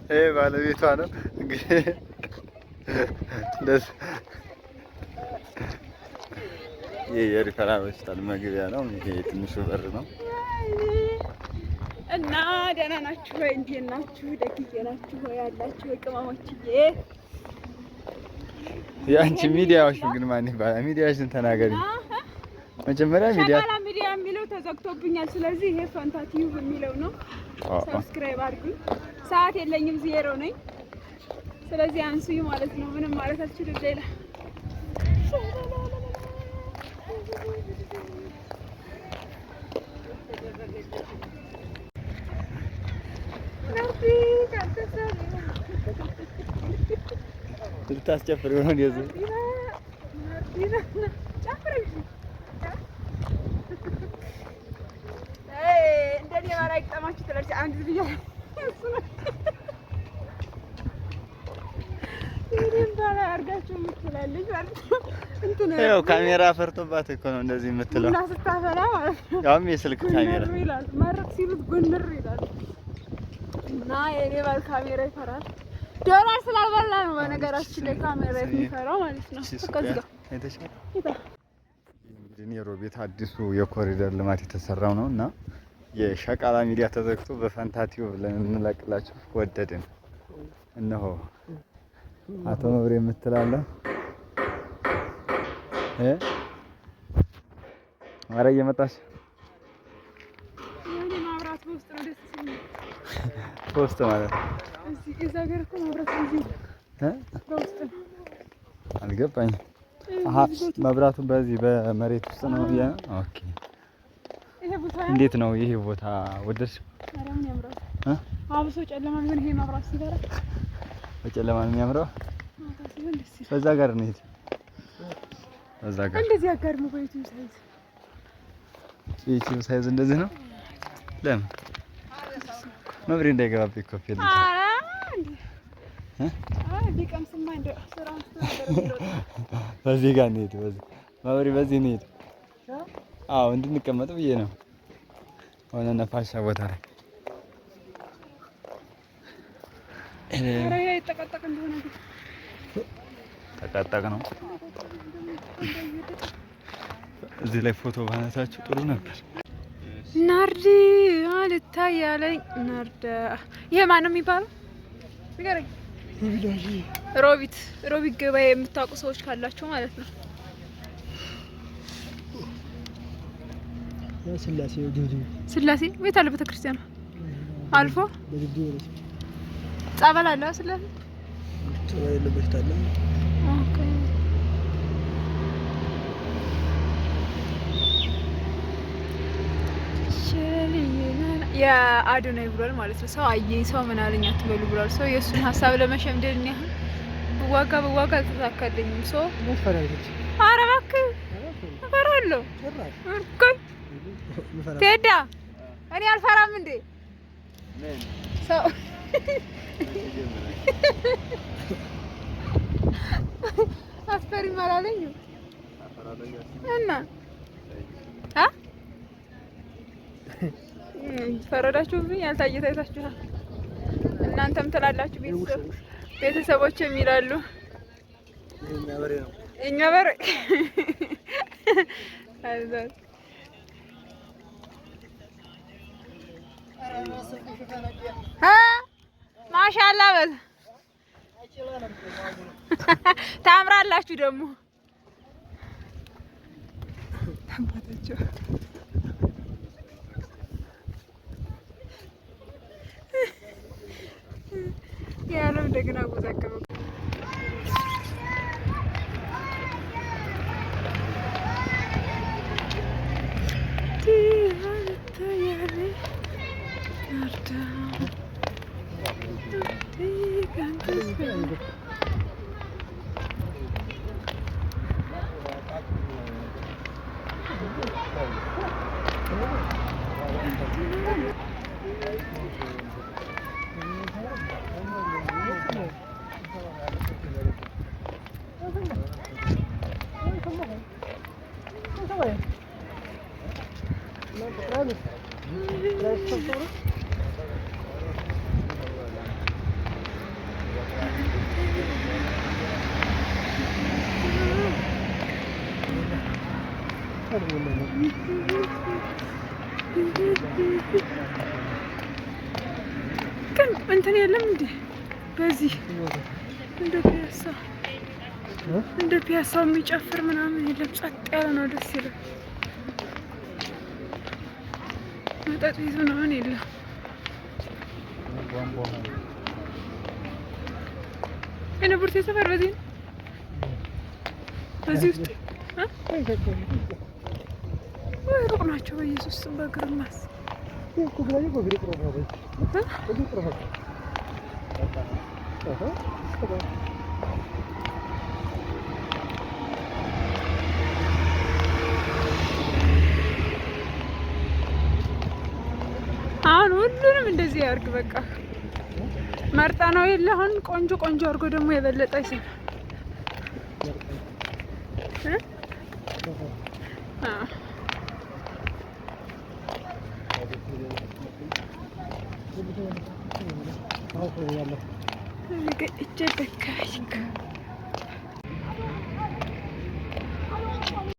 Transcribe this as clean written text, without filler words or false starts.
ይሄ ባለቤቷ ነው እንግዲህ ይሄ የሪፈራል ሆስፒታል መግቢያ ነው። ይሄ ትንሹ በር ነው እና ደህና ናችሁ ወይ? እንዴት ናችሁ? ደግዬ ናችሁ ወይ? ያላችሁ ቅመሞችዬ? የአንቺ ሚዲያዎች ግን ማን ይባላል? ሚዲያሽን ተናገሪ መጀመሪያ። ሚዲያ የሚለው ተዘግቶብኛል። ስለዚህ ይሄ ፋንታ ቲዩብ የሚለው ነው። ሰብስክራይብ አድርጉኝ። ሰዓት የለኝም፣ ዜሮ ነኝ። ስለዚህ አንሱኝ ማለት ነው። ምንም ማለት አልችልም ሌላ። ልታስጨፍር ይሆን የዚህ እንደኔ ማራይ ቀማችሁ ትላለች አንድ ልጅ ይሄን ባላ አርጋችሁ ምትላለች ማለት እንትን ነው። ካሜራ ፈርቶባት እኮ ነው እንደዚህ የምትለው እና ስታፈላ ማለት ነው። ያውም የስልክ ካሜራ ይላል ማረክ ሲሉት ጎንር ይላል እና የኔ ባል ካሜራ ይፈራል። ዶላር ስላልበላ ነው በነገራችን ላይ ካሜራ የሚፈራው ማለት ነው። ከዚህ አይተሻል። እንግዲህ ሮቤት አዲሱ የኮሪደር ልማት የተሰራው ነው እና የሸቃላ ሚዲያ ተዘግቶ በፋንታ ቲዩብ ብለን እንለቅላችሁ ወደድን። እነሆ አቶ መብሬ የምትላለህ ኧረ እየመጣች የኔ ማብራት በውስጥ ነው ደስ የሚል በውስጥ ማለት እዚህ እዛ ጋር እኮ ማብራት እዚህ በውስጥ ነው። አልገባኝም። መብራቱ በዚህ በመሬት ውስጥ ነው ያ። ኦኬ እንዴት ነው ይሄ ቦታ ወደድሽ? ኧረ ምን ያምራል። አብሶ ጨለማ ቢሆን ይሄ መብራት ሲበራ በጨለማ ነው የሚያምረው። በዛ ጋር ነው ይሄ በዛ ጋር እንደዚህ አጋድሞ በዩቲዩብ ሳይዝ ዩቲዩብ ሳይዝ እንደዚህ ነው። ለምን መብሬ እንዳይገባብኝ ኮፒ ልጅ ቢቀምስማ እንደ ስራ በዚህ ጋር እንሂድ። በዚህ መብሬ በዚህ እንሂድ። አዎ እንድንቀመጥ ብዬ ነው ሆነ ነፋሻ ቦታ ላይ ኧረ ይጠቀጠቅ እንደሆነ ተቀጠቅ ነው። እዚህ ላይ ፎቶ ባነሳችሁ ጥሩ ነበር። ናርዲ አልታያለኝ ናርዳ። ይሄ ማን ነው የሚባለው? ንገረኝ። ሮቢት ገበያ የምታውቁ ሰዎች ካላችሁ ማለት ነው። ስላሴ ቤት አለ ቤተክርስቲያን አልፎ ጸበል አለ። ስላሴ ጸበል የለበት አለ። ኦኬ የአዶናይ ብሏል ማለት ነው። ሰው አየኝ ሰው ምን አለኝ አትበሉ ብሏል። ሰው የእሱን ሀሳብ ለመሸምደድ ነው። ብዋጋ አልተሳካልኝም። ሰው ኧረ እባክህ እፈራለሁ። ቴዳ እኔ አልፈራም እንዴ ሰው አስፈሪም አላለኝም እና ፈረዳችሁብኝ። ያልታየ ታይታችኋል። እናንተም ትላላችሁ፣ ቤተሰቦች የሚላሉ እኛ በሬ አይዞህ ማሻአላ በል ታምራላችሁ ደግሞ ታምራላችሁ። ያለው እንደገና ወዛቀበ ግን እንትን የለም እንዴ በዚህ እንደ ፒያሳው የሚጨፍር ምናምን የለም። ጸጥ ያለ ነው፣ ደስ ይላል። መጠጥ ቤት ምናምን የለም። እኔ ቡርቴ ሰፈር በዚህ ነው፣ በዚህ ውስጥ ወይ ሩቅ ናቸው። በኢየሱስ በግርማስ አሁን ሁሉንም እንደዚህ ያርግ። በቃ መርጣ ነው የለ። አሁን ቆንጆ ቆንጆ አድርጎ ደግሞ የበለጠ ይሰራል። እጄ ደካሽ